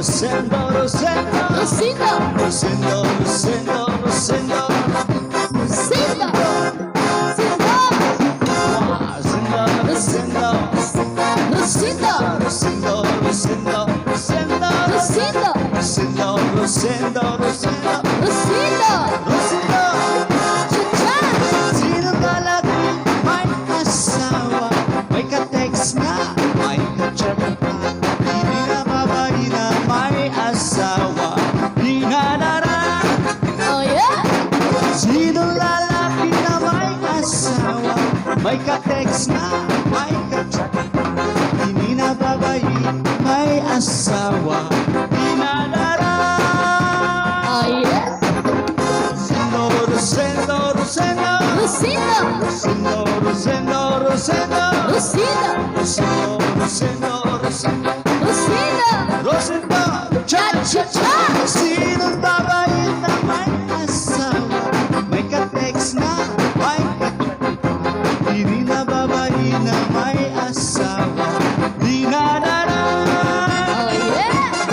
Rosendo, Rosendo, Rosita, Rosendo, Rosendo, Rosendo, Rosita, Rosendo, Rosita, Rosendo, Rosendo, Rosendo, Rosita, Rosendo, Rosendo, Rosendo, Rosita, Rosendo. Cha-cha, Sino lalaki may asawa, may ka-text na, may ka-chat pa, hindi na babae na may asawa, di na. oh yeah, Sino lalaki na may asawa, may ka-text na, may ka-chat pa, hindi na babae, may asawa, di na. oh yeah, Rosendo, Rosendo, Rosita, Rosendo, Rosendo, Rosendo, Rosita, Rosendo, Rosendo, Rosendo, Rosita, Rosendo, cha-cha-cha, sinong babae na may asawa, may ka-text na, may ka-chat, hindi na babae na may asawa, di na. oh yeah,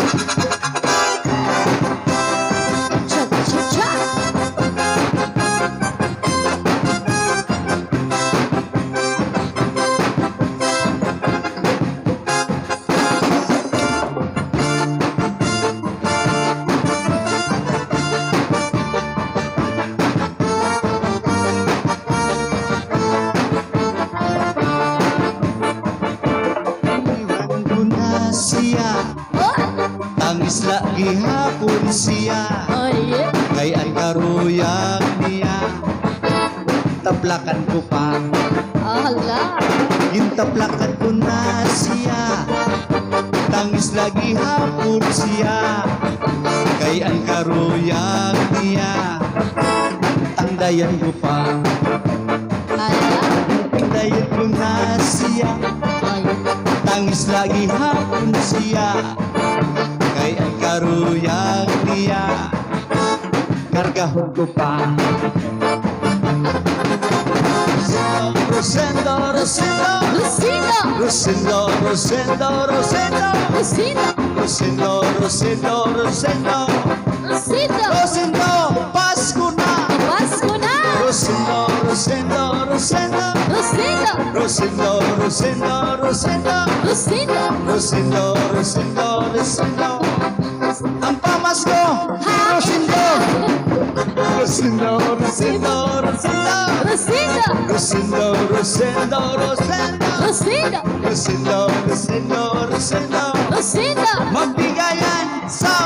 cha-cha-cha, Iwan ko na siya, oh, tangis lagi hapon siya, oh yeah, kay ay karuyag niya, taplakan ko pa. ala, Gintaplakan ko na siya, tangis lagi hapon siya, kay ang karuyag niya, tandayan ko pa. ala, Tandayan ko na siya, oh yeah, tangis lagi hapon siya, kay ang karuyag niya, kargahon ko pa. Rosendo, Rosendo, Rosita, Rosendo, Rosendo, Rosendo, Rosita, Rosendo, Rosendo, Rosendo, Rosita, Rosendo, Pasko na. Pasko na, Rosendo, Rosendo, Rosendo, Rosita, Rosendo, Rosendo, Rosendo, Rosita, Rosendo, Rosendo, Rosendo. Ang pamasko, Rosendo, Rosendo, Rosendo, Rosendo, Rosita, Rosendo, Rosendo, Rosendo, Rosita, Rosendo, Rosendo, Rosendo. Rosita, Magbigayan sa